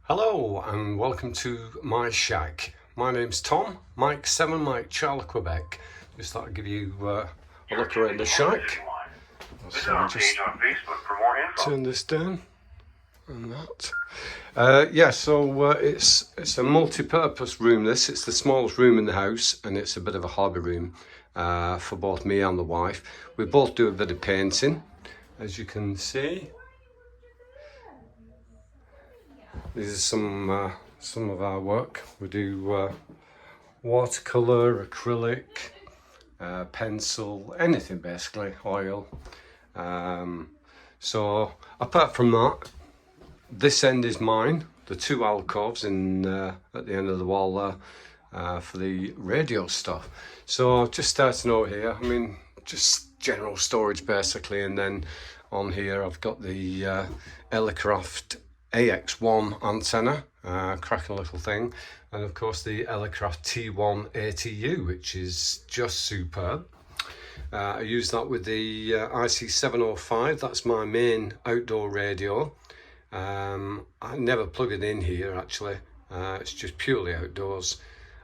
Hello and welcome to my shack. My name's Tom, Mike 7, Mike Charlie Quebec. Just thought I'd give you a look around the shack. So I'll just turn this down and that. It's a multi-purpose room. It's the smallest room in the house, and it's a bit of a hobby room for both me and the wife. We both do a bit of painting, as you can see. These are some of our work. We do watercolor, acrylic, pencil, anything basically, oil. So apart from that, this end is mine. The two alcoves in at the end of the wall there for the radio stuff. So just starting out here, I mean, just general storage basically, and then on here I've got the Elecraft AX1 antenna, cracking little thing, and of course the Elecraft T1 ATU, which is just superb. I use that with the IC705. That's my main outdoor radio. I never plug it in here actually. It's just purely outdoors,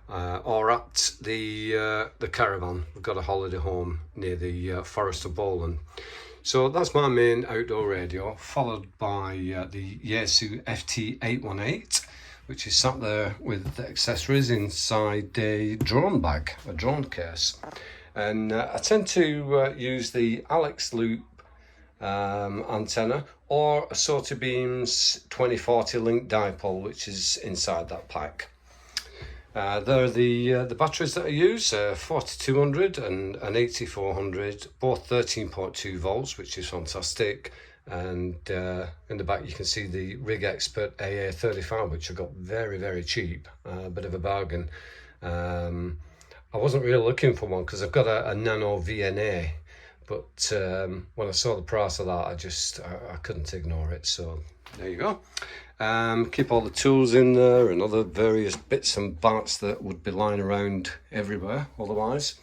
or at the caravan. We've got a holiday home near the Forest of Bowland. So that's my main outdoor radio, followed by the YAESU FT818, which is sat there with the accessories inside a drone bag, a drone case. And I tend to use the Alex Loop antenna or a Sotobeams 2040 link dipole, which is inside that pack. They're the batteries that I use, 4200 and an 8400, both 13.2 volts, which is fantastic. And in the back you can see the Rig Expert AA35, which I got very, very cheap, a bit of a bargain. I wasn't really looking for one because I've got a NANO VNA, but when I saw the price of that, I couldn't ignore it, so there you go. Keep all the tools in there and other various bits and bats that would be lying around everywhere otherwise.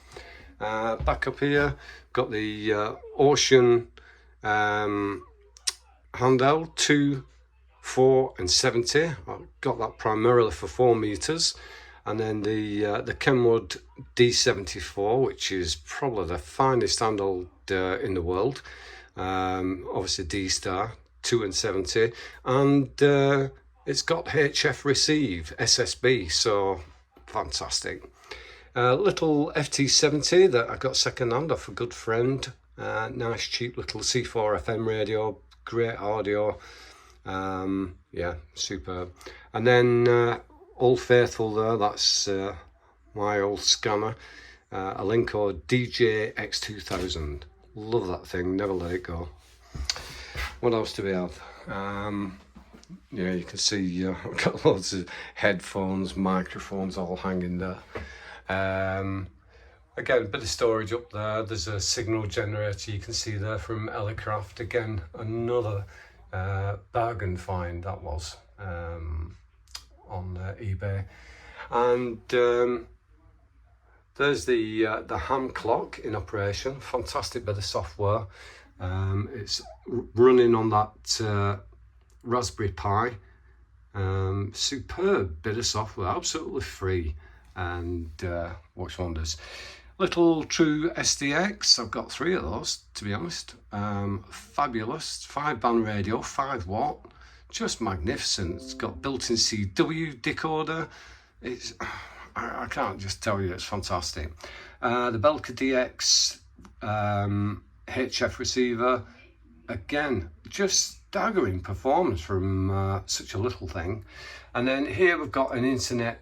Back up here, got the WOUXUN handheld 2, 4 and 70. I got that primarily for 4 meters. And then the KENWOOD D74, which is probably the finest handheld in the world. Obviously D-Star 2 and 70, and it's got HF receive SSB, so fantastic. Little FT70 that I got second hand off a good friend. Nice cheap little C4 FM radio, great audio. Yeah, superb. And then Old Faithful there, that's my old scanner, a Linko DJX2000. Love that thing, never let it go. What else do we have? Yeah, you can see I've got loads of headphones, microphones all hanging there. Again, a bit of storage up there. There's a signal generator you can see there from Elecraft. Again, another bargain find that was on eBay. And there's the ham clock in operation. Fantastic bit of software. It's running on that Raspberry Pi. Superb bit of software, absolutely free, and watch wonders. Little True SDX, I've got 3 of those to be honest. Fabulous, 5-band radio, 5 watt, just magnificent. It's got built-in CW decoder. It's I can't just tell you, it's fantastic. The Belka DX HF receiver, again, just staggering performance from such a little thing. And then here we've got an internet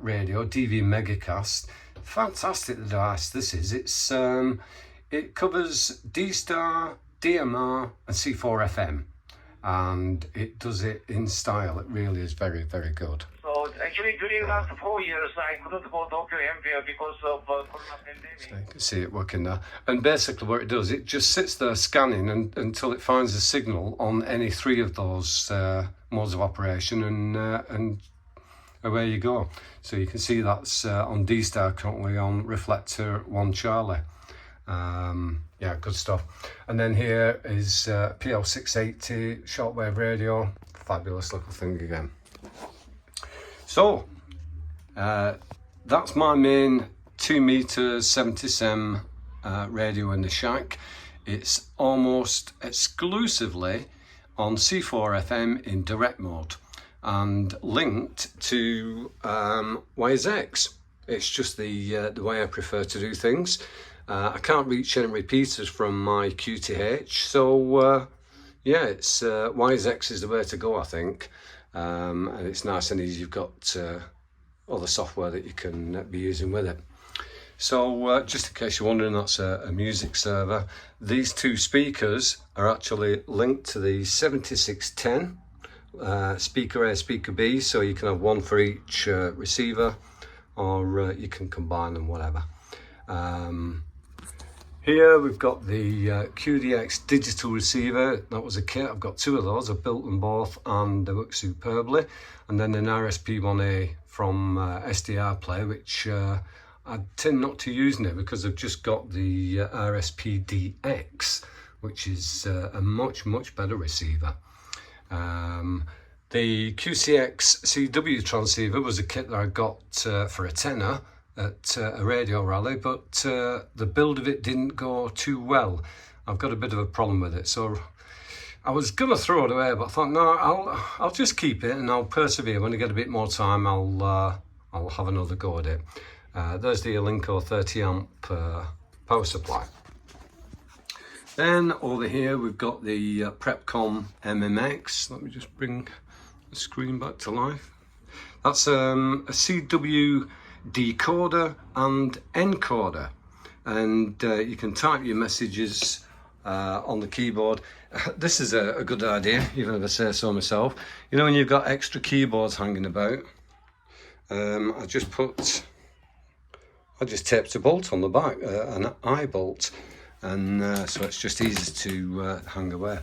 radio, DV Megacast. Fantastic device this is. It covers D-Star, DMR and C4 FM, and it does it in style. It really is very, very good. So actually during last 4 years I couldn't go to Empire because of Corona pandemic. So you can see it working there. And basically what it does, it just sits there scanning until it finds a signal on any 3 of those modes of operation, and away you go. So you can see that's on D-Star currently on Reflector 1 Charlie. Yeah, good stuff. And then here is PL680 shortwave radio. Fabulous little thing again. So that's my main 2 meters 70 cm radio in the shack. It's almost exclusively on C4 FM in direct mode and linked to YAESU. It's just the way I prefer to do things. I can't reach any repeaters from my QTH, so yeah, it's YAESU is the way to go, I think. And it's nice and easy. You've got other software that you can be using with it. So just in case you're wondering, that's a music server. These two speakers are actually linked to the 7610 speaker A, speaker B, so you can have one for each receiver, or you can combine them, whatever. Here we've got the QDX digital receiver. That was a kit. I've got 2 of those. I've built them both and they work superbly. And then an RSP1A from SDRPLAY, which I tend not to use now because I've just got the RSPDX, which is a much better receiver. The QCX CW transceiver was a kit that I got for a tenner at a radio rally, but the build of it didn't go too well. I've got a bit of a problem with it, so I was gonna throw it away, but I thought no, I'll just keep it and I'll persevere. When I get a bit more time, I'll have another go at it. There's the Alinco 30 amp power supply. Then over here we've got the PREPPCOMM MMX. Let me just bring the screen back to life. That's a CW decoder and encoder, and you can type your messages on the keyboard. This is a good idea, even if I say so myself. You know, when you've got extra keyboards hanging about, I just taped a bolt on the back, an eye bolt, and so it's just easy to hang away.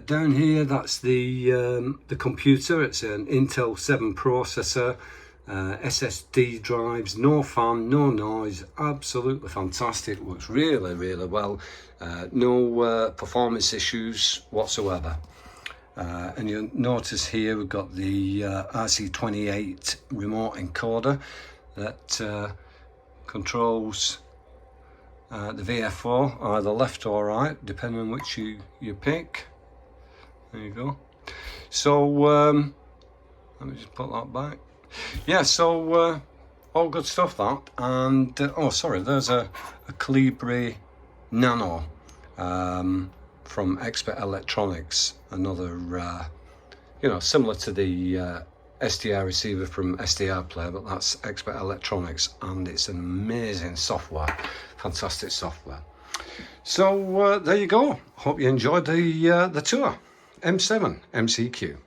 Down here, that's the computer. It's an Intel 7 processor, SSD drives, no fan, no noise, absolutely fantastic. Works really well. No performance issues whatsoever. And you'll notice here we've got the RC28 remote encoder that controls the VFO, either left or right, depending on which you pick. There you go. So let me just put that back. Yeah, so all good stuff, that. And oh, sorry, there's a COLIBRI NANO from Expert Electronics, another you know, similar to the SDR receiver from SDRPLAY, but that's Expert Electronics, and it's an amazing software, fantastic software. So there you go. Hope you enjoyed the tour. M7MCQ.